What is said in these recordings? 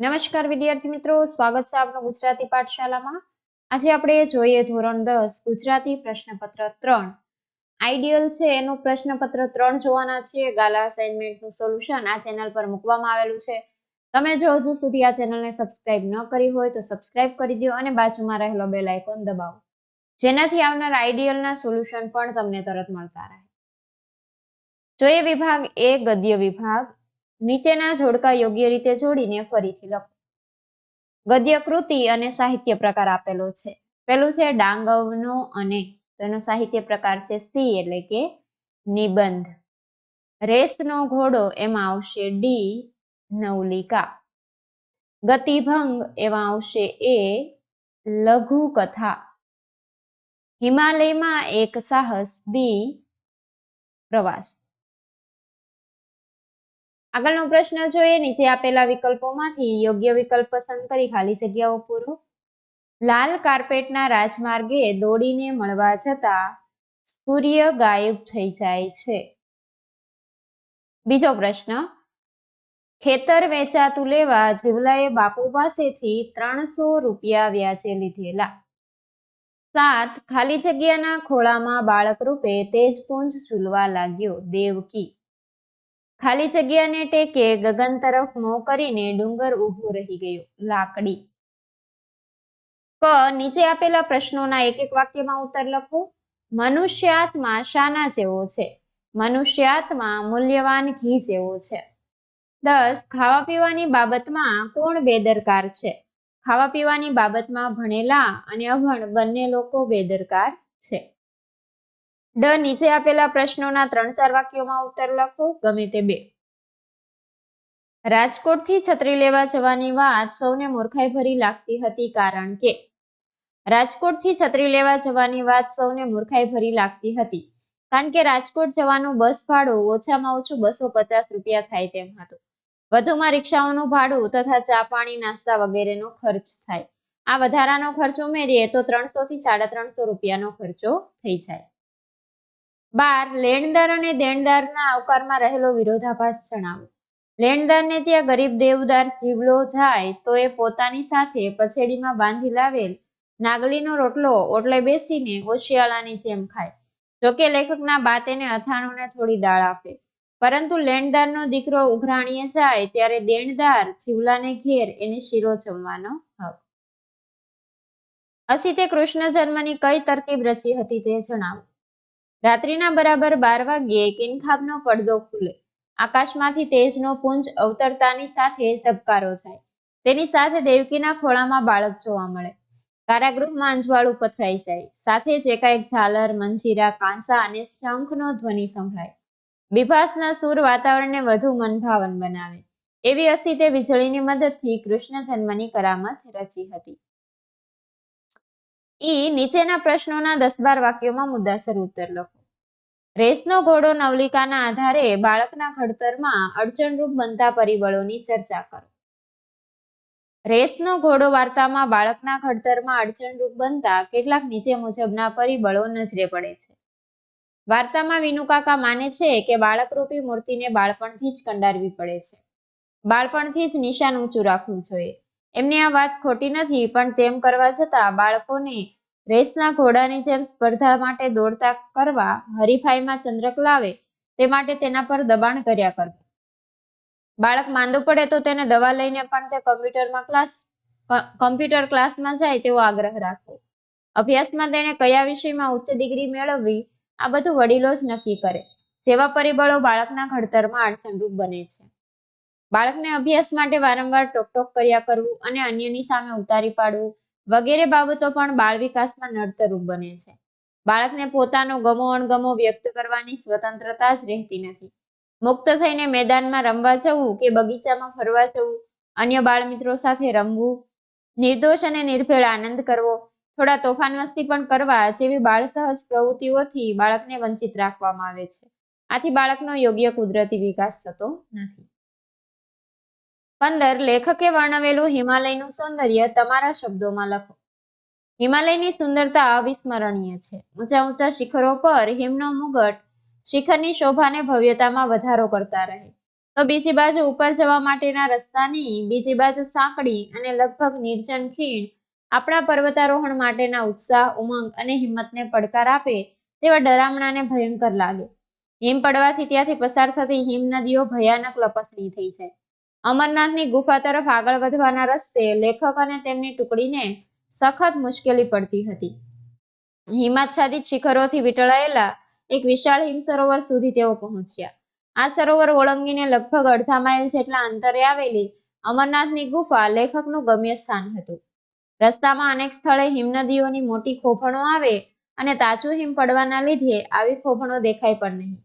નમસ્કાર વિદ્યાર્થી મિત્રો, સ્વાગત છે આપનું ગુજરાતી પાઠશાલામાં। આજે આપણે જોઈએ ધોરણ 10 ગુજરાતી પ્રશ્નપત્ર 3 આઈડિયલ છે એનું પ્રશ્નપત્ર 3 જોવાના છીએ। ગાલા અસાઇનમેન્ટનું સોલ્યુશન આ ચેનલ પર મૂકવામાં આવેલું છે। તમે જો હજુ સુધી આ ચેનલને સબસ્ક્રાઇબ ન કરી હોય તો સબસ્ક્રાઇબ કરી દો અને બાજુમાં રહેલો બેલ આઇકોન દબાવો, જેનાથી આવનાર આઈડિયલના સોલ્યુશન પણ તમને તરત મળતા રહે। જોઈએ વિભાગ એ ગદ્ય વિભાગ। નીચેના જોડકા યોગ્ય રીતે જોડીને ફરીથી લખો। ગદ્ય કૃતિ અને સાહિત્ય પ્રકાર આપેલો છે। પહેલું છે ડાંગવનો અને, તેનો સાહિત્ય પ્રકાર છે સી એટલે કે નિબંધ। રેસનો ઘોડો એમાં આવશે ડી નવલિકા। ગતિભંગ એમાં આવશે એ લઘુ કથા। હિમાલયમાં એક સાહસ બી પ્રવાસ। આગળનો પ્રશ્ન જોઈએ। નીચે આપેલા વિકલ્પોમાંથી યોગ્ય વિકલ્પ પસંદ કરી ખાલી જગ્યાઓ પૂરો। લાલ કાર્પેટના રાજમાર્ગે દોડીને મળવા જતા સૂર્ય ગાયબ થઈ જાય છે। બીજો પ્રશ્ન, ખેતર વેચાતું લેવા જીવલાએ બાપુ પાસેથી 300 રૂપિયા વ્યાજે લીધેલા। 7 ખાલી જગ્યાના ખોળામાં બાળક રૂપે તેજપુંજ ઝૂલવા લાગ્યો દેવકી। ખાલી જગ્યાને ટેકે ગગન તરફ મોં કરીને ડુંગર ઊભો રહી ગયો લાકડી। ક નીચે આપેલા પ્રશ્નોના એક એક વાક્યમાં ઉત્તર લખો। મનુષ્યાત્મા શાના જેવો છે? મનુષ્યાત્મા મૂલ્યવાન ઘી જેવો છે। 10 ખાવા પીવાની બાબતમાં કોણ બેદરકાર છે? ખાવા પીવાની બાબતમાં ભણેલા અને અભણ બંને લોકો બેદરકાર છે। ડ નીચે આપેલા પ્રશ્નોના 3-4 વાક્યોમાં ઉત્તર લખો, ગમે તે બે। રાજકોટથી છત્રી લેવા જવાની વાત સૌને મૂર્ખાઈ ભરી લાગતી હતી કારણ કે, રાજકોટથી છત્રી લેવા જવાની વાત સૌને મૂર્ખાઈ ભરી લાગતી હતી કારણ કે રાજકોટ જવાનું બસ ભાડું ઓછામાં ઓછું 250 રૂપિયા થાય તેમ હતું। વધુમાં રિક્ષાઓનું ભાડું તથા ચા પાણી નાસ્તા વગેરેનો ખર્ચ થાય। આ વધારાનો ખર્ચ ઉમેરીએ તો 300 થી 350 રૂપિયાનો ખર્ચો થઈ જાય। 12 લેણદાર અને દેણદારના આવકારમાં રહેલો વિરોધાભાસ જણાવો। લેણદારને ત્યાં ગરીબ દેવદાર જીવલો જાય તો એ પોતાની સાથે પછેડીમાં બાંધી લાવેલ નાગલીનો રોટલો ઓટલે બેસીને ઓશિયાળાની જેમ ખાય। જોકે લેખકના બા તેને અથાણું ને થોડી દાળ આપે, પરંતુ લેણદારનો દીકરો ઉઘરાણીએ જાય ત્યારે દેણદાર જીવલાને ઘેર એને શીરો જમવાનો હક। 80 કૃષ્ણ જન્મની કઈ તરકીબ રચી હતી તે જણાવો। રાત્રિના બરાબર 12 વાગ્યે કિનખાબનો પડદો ખુલે, આકાશમાંથી તેજનો પુંજ અવતરતાની સાથે ઝબકારો થાય, તેની સાથે દેવકીના ખોળામાં બાળક જોવા મળે। કારાગૃહમાં અંજવાળું પથરાઈ જાય, સાથે જ એકાએક ઝાલર, મંજીરા, કાંસા અને શંખનો ધ્વનિ સંભળાય। બિભાસના સૂર વાતાવરણને વધુ મનભાવન બનાવે, એવી 80 વીજળીની મદદથી કૃષ્ણ જન્મની કરામત રચી હતી। ઈ નીચેના પ્રશ્નોના 10-12 વાક્યોમાં મુદ્દાસર ઉત્તર લખો। રેસનો ઘોડો નવલિકાના આધારે બાળકના ઘડતરમાં અડચણરૂપ બનતા પરિબળોની ચર્ચા કરો। રેસનો ઘોડો વાર્તામાં બાળકના ઘડતરમાં અડચણરૂપ બનતા કેટલાક નીચે મુજબના પરિબળો નજરે પડે છે। વાર્તામાં વિનુકાકા માને છે કે બાળકરૂપી મૂર્તિને બાળપણથી જ કંડારવી પડે છે, બાળપણથી જ નિશાન ઊંચું રાખવું જોઈએ। એમની આ વાત ખોટી નથી, પણ તેમ કરવા છતાં બાળકોને રેસના ઘોડાની જેમ સ્પર્ધા માટે દોડતા કરવા, હરીફાઈમાં ચંદ્રક લાવે તે માટે તેના પર દબાણ કર્યા કરવું। બાળક માંદું પડે તો તેને દવા લઈને પણ તે કમ્પ્યુટર ક્લાસમાં જાય તેવો આગ્રહ રાખવો। અભ્યાસમાં તેને કયા વિષયમાં ઉચ્ચ ડિગ્રી મેળવવી આ બધું વડીલો જ નક્કી કરે, જેવા પરિબળો બાળકના ઘડતરમાં અડચણરૂપ બને છે। બાળકને અભ્યાસ માટે વારંવાર ટોકટોક કર્યા કરવું અને અન્યની સામે ઉતારી પાડવું વગેરે બાબતો પણ બાળ વિકાસમાં નડતરરૂપ બને છે। બાળકને પોતાનો ગમો અણગમો વ્યક્ત કરવાની સ્વતંત્રતા જ રહેતી નથી। મુક્ત થઈને મેદાનમાં રમવા જવું કે બગીચામાં ફરવા જવું, અન્ય બાળ મિત્રો સાથે રમવું, નિર્દોષ અને નિર્ભેળ આનંદ કરવો, થોડા તોફાન મસ્તી પણ કરવા જેવી બાળ સહજ પ્રવૃત્તિઓથી બાળકને વંચિત રાખવામાં આવે છે। આથી બાળકનો યોગ્ય કુદરતી વિકાસ થતો નથી। 15 લેખકે વર્ણવેલું હિમાલયનું સૌંદર્ય તમારા શબ્દોમાં લખો। હિમાલયની સુંદરતા અવિસ્મરણીય છે। ઊંચા ઊંચા શિખરો પર હિમનો મુગટ શિખરની શોભાને ભવ્યતામાં વધારો કરતા રહે, તો બીજી બાજુ ઉપર જવા માટેના રસ્તાની બીજી બાજુ સાંકડી અને લગભગ નિર્જન ખીણ આપણા પર્વતારોહણ માટેના ઉત્સાહ, ઉમંગ અને હિંમતને પડકાર આપે તેવા ડરામણા અને ભયંકર લાગે. હિમ પડવાથી ત્યાંથી પસાર થતી હિમ નદીઓ ભયાનક લપસણી થઈ જાય. અમરનાથની ગુફા તરફ આગળ વધવાના રસ્તે લેખક અને તેમની ટુકડીને સખત મુશ્કેલી પડતી હતી. હિમાચ્છાદિત શિખરોથી વીંટળાયેલા એક વિશાળ હિમ સરોવર સુધી તેઓ પહોંચ્યા. આ સરોવર ઓળંગીને લગભગ અડધા માઇલ જેટલા અંતરે આવેલી અમરનાથની ગુફા લેખકનું ગમ્ય સ્થાન હતું. રસ્તામાં અનેક સ્થળે હિમનદીઓની મોટી ખોભણો આવે અને તાજું હિમ પડવાના લીધે આવી ખોભણો દેખાય પણ નહીં.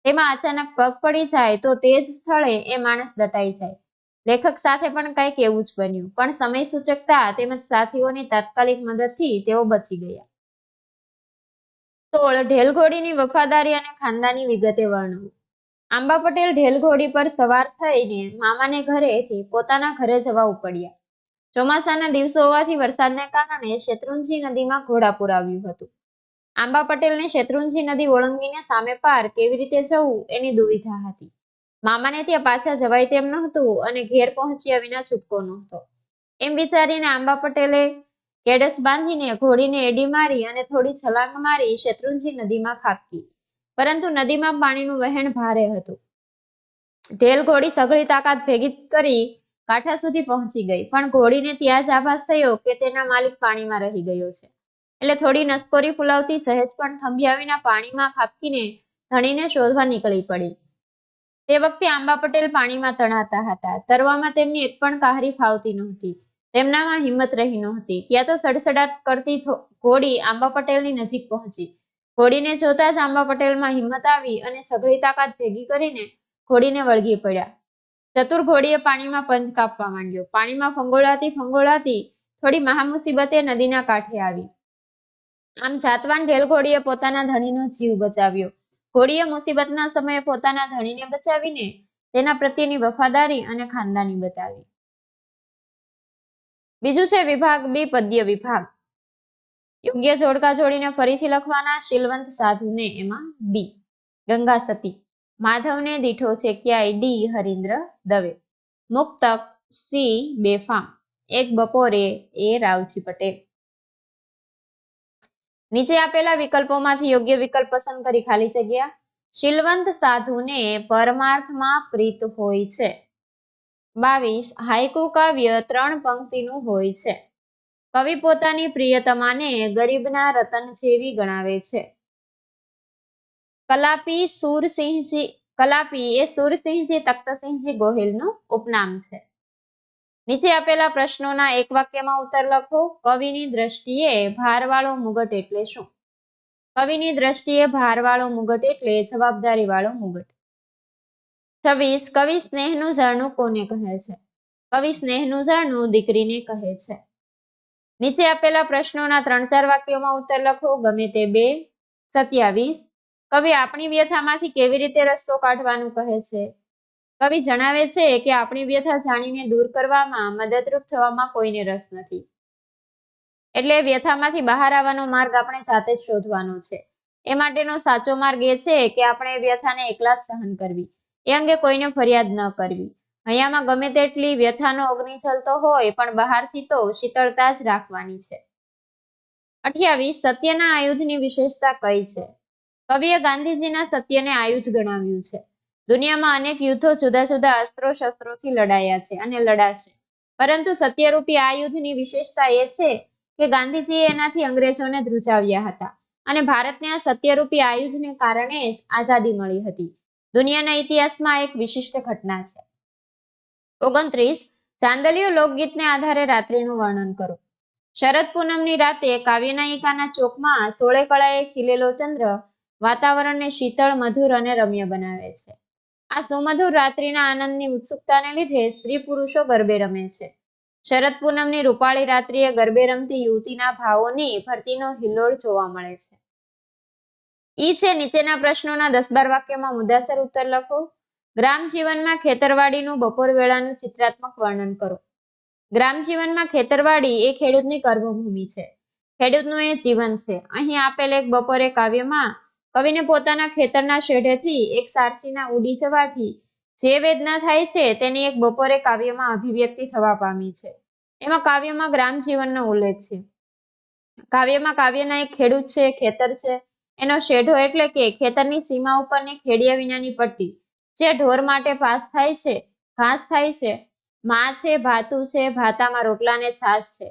તેમાં અચાનક પગ પડી જાય તો તે જ સ્થળે એ માણસ દટાઈ જાય. લેખક સાથે પણ કંઈક એવું જ બન્યું, પણ સમય સૂચકતા તેમજ સાથીઓની તાત્કાલિક મદદથી તેઓ બચી ગયા. 16 ઢેલઘોડીની વફાદારી અને ખાનદાની વિગતે વર્ણવો. આંબા પટેલ ઢેલઘોડી પર સવાર થઈને મામાને ઘરેથી પોતાના ઘરે જવા ઉપડ્યા. ચોમાસાના દિવસો હોવાથી વરસાદને કારણે શેત્રુંજી નદીમાં ઘોડાપૂર આવ્યું હતું. આંબા પટેલને શેત્રુંજી નદી ઓળંગીને સામે પાર કેવી રીતે જવું એની દુવિધા હતી. મામાને ત્યાં પાછા જવાય તેમ નહોતું અને ઘેર પહોંચ્યા વિના છૂટકો નહોતો. એમ વિચારીને આંબા પટેલે કેડસ બાંધીને ઘોડીને એડી મારી અને થોડી છલાંગ મારી શેત્રુંજી નદીમાં ખાબકી. પરંતુ નદીમાં પાણીનું વહેણ ભારે હતું. ઢેલ ઘોડી સઘળી તાકાત ભેગી કરી કાંઠા સુધી પહોંચી ગઈ, પણ ઘોડીને ત્યાં જ આભાસ થયો કે તેના માલિક પાણીમાં રહી ગયો છે. એટલે થોડી નસકોરી ફુલાવતી સહેજ પણ થંભ્યા વિના પાણીમાં ખાબકીને ધણીને શોધવા નીકળી પડી. તે વખતે આંબા પટેલ પાણીમાં તણાતા હતા. તરવામાં તેમની એક પણ કાહરી ફાવતી નહોતી. તેમનામાં હિંમત રહી નહોતી. ત્યાં તો સડસડાટ કરતી ઘોડી આંબા પટેલની નજીક પહોંચી. ઘોડીને જોતા જ આંબા પટેલમાં હિંમત આવી અને સઘળી તાકાત ભેગી કરીને ઘોડીને વળગી પડ્યા. ચતુર ઘોડીએ પાણીમાં પંજ કાપવા માંડ્યો. પાણીમાં ફંગોળાતી થોડી મહામુસીબતે નદીના કાંઠે આવી. આમ જાતવાન ઢેલ ઘોડીએ પોતાના ધણીનો જીવ બચાવ્યો. ઘોડીએ મુસીબતના સમયે પોતાના ધણીને બચાવીને તેના પ્રત્યેની વફાદારી અને ખાનદાની બતાવી. બીજું છે વિભાગ બી, પદ્ય વિભાગ. યોગ્ય જોડકા જોડીને ફરીથી લખવાના. શીલવંત સાધુને એમાં બી. ગંગા સતી. માધવને દીઠો છે ક્યાંય ડી. હરીન્દ્ર દવે. મુક્તક સી. બેફામ. એક બપોરે એ. રાવજી પટેલ. નીચે આપેલા વિકલ્પોમાંથી યોગ્ય વિકલ્પ પસંદ કરી ખાલી જગ્યા. શીલવંત સાધુને પરમાર્થમાં પ્રીત હોય છે. 22 હાઇકુ કાવ્ય 3 પંક્તિનું હોય છે. કવિ પોતાની પ્રિયતમાને ગરીબના રતન જેવી ગણાવે છે. કલાપી એ સુરસિંહજી તખ્તસિંહજી ગોહિલનું ઉપનામ છે. નીચે આપેલા પ્રશ્નોના એક વાક્યમાં ઉત્તર લખો. કવિની દ્રષ્ટિએ ભારવાળો મુગટ એટલે શું? કવિની દ્રષ્ટિએ ભારવાળો મુગટ એટલે જવાબદારીવાળો મુગટ. 26 કવિ સ્નેહનું ઝરણું કોને કહે છે? કવિ સ્નેહનું ઝરણું દીકરીને કહે છે. નીચે આપેલા પ્રશ્નોના 3-4 વાક્યોમાં ઉત્તર લખો. ગમે તે 2. 27 કવિ આપણી વ્યથામાંથી કેવી રીતે રસ્તો કાઢવાનું કહે છે? કવિ જણાવે છે કે આપણી વ્યથા જાણીને દૂર કરવામાં, મદદરૂપ થવામાં કોઈને રસ નથી. એટલે વ્યથામાંથી બહાર આવવાનો માર્ગ આપણે જાતે જ શોધવાનો છે. એ માટેનો સાચો માર્ગ એ છે કે આપણે એ વ્યથાને એકલા જ સહન કરવી. એ અંગે કોઈને ફરિયાદ ન કરવી. હૈયામાં ગમે તેટલી વ્યથાનો અગ્નિ જલતો હોય પણ બહારથી તો શીતળતા જ રાખવાની છે. 28 સત્યના આયુધની વિશેષતા કઈ છે? કવિએ ગાંધીજીના સત્યને આયુધ ગણાવ્યું છે. દુનિયામાં અનેક યુદ્ધો જુદા જુદા અસ્ત્રો શસ્ત્રોથી લડાયા છે અને લડાશે, પરંતુ સત્યરૂપી આ યુદ્ધની વિશેષતા એ છે કે ગાંધીજીએ એનાથી અંગ્રેજોને ધ્રુજાવ્યા હતા અને ભારતને આ સત્યરૂપી આયુધને કારણે જ આઝાદી મળી હતી. દુનિયાના ઇતિહાસમાં એક વિશિષ્ટ ઘટના છે. 29 ચાંદલિયો લોકગીતને આધારે રાત્રિનું વર્ણન કરો. શરદ પૂનમની રાતે કાવ્યનાયિકાના ચોકમાં 16 કળાએ ખીલેલો ચંદ્ર વાતાવરણને શીતળ, મધુર અને રમ્ય બનાવે છે. આ સુમધુર રાત્રિના આનંદની ઉત્સુકતાને લીધે સ્ત્રી પુરુષો ગરબે રમે છે. શરદ પૂનમની રૂપાળી રાત્રિએ ગરબે રમતી યુવતીના ભાવોની ભરતીનો હિલ્લોળ જોવા મળે છે. ઈ છે નીચેના પ્રશ્નોના 10-12 વાક્યોમાં મુદ્દાસર ઉત્તર લખો. ગ્રામ જીવનમાં ખેતરવાડીનું બપોર વેળાનું ચિત્રાત્મક વર્ણન કરો. ગ્રામ જીવનમાં ખેતરવાડી એ ખેડૂતની કર્મભૂમિ છે. ખેડૂતનું એ જીવન છે. અહીં આપેલ એક બપોરે કાવ્યમાં કવિને પોતાના ખેતરના શેઢેથી એક સારસીના ઉડી જવાથી જે વેદના થાય છે તેની એક બપોરે કાવ્યમાં અભિવ્યક્તિ થવા પામી છે. એમાં કાવ્યમાં ગ્રામ જીવનનો ઉલ્લેખ છે. કાવ્યમાં કાવ્યના એક ખેડૂત છે, ખેતર છે, એનો શેઢો એટલે કે ખેતરની સીમા ઉપરની ખેડિયા વિનાની પટ્ટી, જે ઢોર માટે પાસ થાય છે, ઘાસ થાય છે, માં છે, ભાતું છે, ભાતામાં રોટલા ને છાશ છે.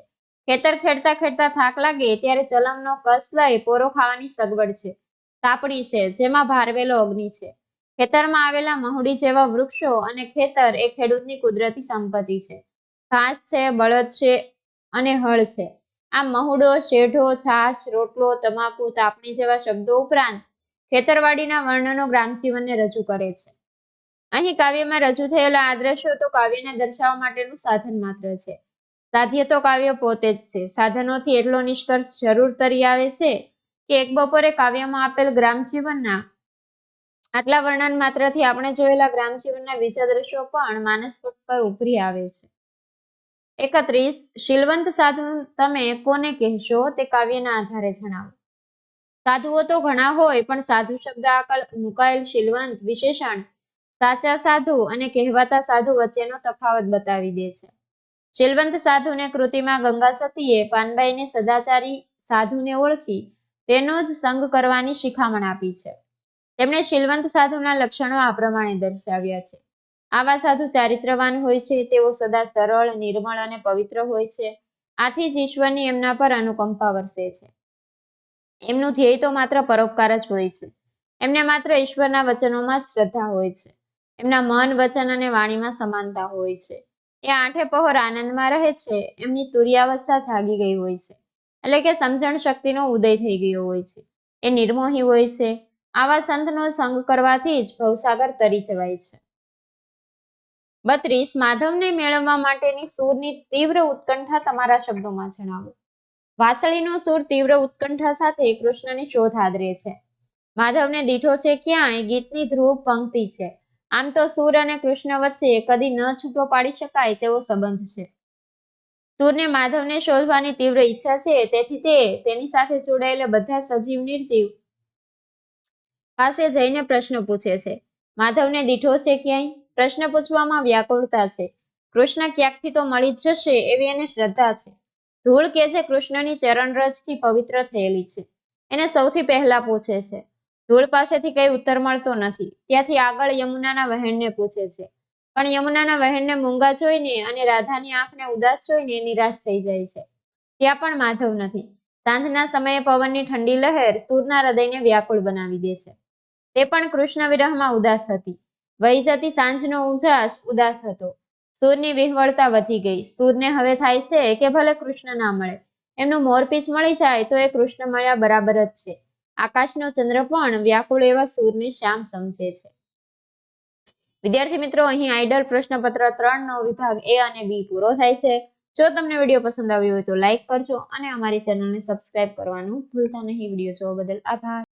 ખેતર ખેડતા ખેડતા થાક લાગે ત્યારે ચલમનો કસ લઈ પોરો ખાવાની સગવડ છે. તાપડી છે, જેમાં ભારવેલો અગ્નિ છે. ખેતરમાં આવેલા મહુડી જેવા વૃક્ષો અને ખેતર એ ખેડૂતની કુદરતી સંપત્તિ છે. ઘાસ છે, બળદ છે અને હળ છે. આમ મહુડો, શેઢો, છાશ, રોટલો, તમાકુ, તાપણી જેવા શબ્દો ઉપરાંત ખેતરવાડીના વર્ણનો ગ્રામજીવનને રજૂ કરે છે. અહીં કાવ્યમાં રજૂ થયેલા આ દ્રશ્યો તો કાવ્યને દર્શાવવા માટેનું સાધન માત્ર છે. સાધ્ય તો કાવ્ય પોતે જ છે. સાધનોથી એટલો નિષ્કર્ષ જરૂર તરી આવે છે કે એક બપોરે કાવ્યમાં આપેલ ગ્રામજીવનના આટલા વર્ણન માત્રથી આપણે જોયેલા ગ્રામજીવનના બીજા દ્રશ્યો પણ માનસપટ પર ઉભરી આવે છે. 31. શીલવંત સાધુ તમે કોને કહેશો તે કાવ્યના આધારે જણાવો. સાધુઓ તો ઘણા હોય પણ સાધુ શબ્દ આગળ મુકાયેલ શીલવંત વિશેષણ સાચા સાધુ અને કહેવાતા સાધુ વચ્ચેનો તફાવત બતાવી દે છે. શીલવંત સાધુને કૃતિમાં ગંગા સતીએ પાનબાઈને સદાચારી સાધુને ઓળખી તેનો જ સંગ કરવાની શિખામણ આપી છે. તેમણે શીલવંત સાધુના લક્ષણો આ પ્રમાણે દર્શાવ્યા છે. આવા સાધુ ચારિત્રવાન હોય છે. તેઓ સદા સરળ, નિર્મળ અને પવિત્ર હોય છે. આથી જ ઈશ્વરની એમના પર અનુકંપા વરસે છે. એમનું ધ્યેય તો માત્ર પરોપકાર જ હોય છે. એમને માત્ર ઈશ્વરના વચનોમાં જ શ્રદ્ધા હોય છે. એમના મન, વચન અને વાણીમાં સમાનતા હોય છે. એ આઠે પહોર આનંદમાં રહે છે. એમની તુર્યાવસ્થા જાગી ગઈ હોય છે, એટલે કે સમજણ શક્તિનો ઉદય થઈ ગયો હોય છે. એ નિર્મોહી હોય છે. આવા સંતનો સંગ કરવાથી જ ભવસાગર તરી જવાય છે. 32. માધવને મેળવવા માટેની સૂરની તીવ્ર ઉત્કંઠા તમારા શબ્દોમાં જણાવો. વાસળીનો સૂર તીવ્ર ઉત્કંઠા સાથે કૃષ્ણની શોધ આદરે છે. માધવને દીઠો છે ક્યાંય ગીતની ધ્રુવ પંક્તિ છે. આમ તો સૂર અને કૃષ્ણ વચ્ચે કદી ન છૂટો પાડી શકાય તેવો સંબંધ છે. સૂરને માધવને શોધવાની તીવ્ર ઈચ્છા છે. તેથી તે તેની સાથે જોડાયેલા બધા સજીવ નિર્જીવ પાસે જઈને પ્રશ્ન પૂછે છે. માધવને દીઠો છે ક્યાંય? પ્રશ્ન પૂછવામાં વ્યાકુળતા છે. કૃષ્ણ ક્યાંકથી તો મળી જ જશે એવી એને શ્રદ્ધા છે. ધૂળ કે જે કૃષ્ણની ચરણરજથી પવિત્ર થયેલી છે, એને સૌથી પહેલા પૂછે છે. ધૂળ પાસેથી કઈ ઉત્તર મળતો નથી. ત્યાંથી આગળ યમુનાના વહેણને પૂછે છે. પણ યમુનાના વહેણને મૂંગા જોઈને અને રાધાની આંખને ઉદાસ જોઈને નિરાશ થઈ જાય છે. ત્યાં પણ માધવ નથી. સાંજના સમયે પવનની ઠંડી લહેર સૂરના હૃદયને વ્યાકુળ બનાવી દે છે. તે પણ કૃષ્ણ વિરહમાં ઉદાસ હતી. વહી જતી સાંજનો ઉજાસ ઉદાસ હતો. સૂરની વિહવળતા વધી ગઈ. સૂરને હવે થાય છે કે ભલે કૃષ્ણ ના મળે, એમનું મોરપીંછ મળી જાય તો એ કૃષ્ણ મળ્યા બરાબર જ છે. આકાશનો ચંદ્ર પણ વ્યાકુળ એવા સૂરને શ્યામ સમજે છે. વિદ્યાર્થી મિત્રો, અહીં આઈડલ પ્રશ્નપત્ર 3 નો વિભાગ A અને B પૂરો થાય છે. જો તમને વિડીયો પસંદ આવ્યો હોય તો લાઈક કરજો અને અમારી ચેનલને સબસ્ક્રાઇબ કરવાનું ભૂલતા નહીં. વિડીયો જોવા બદલ આભાર.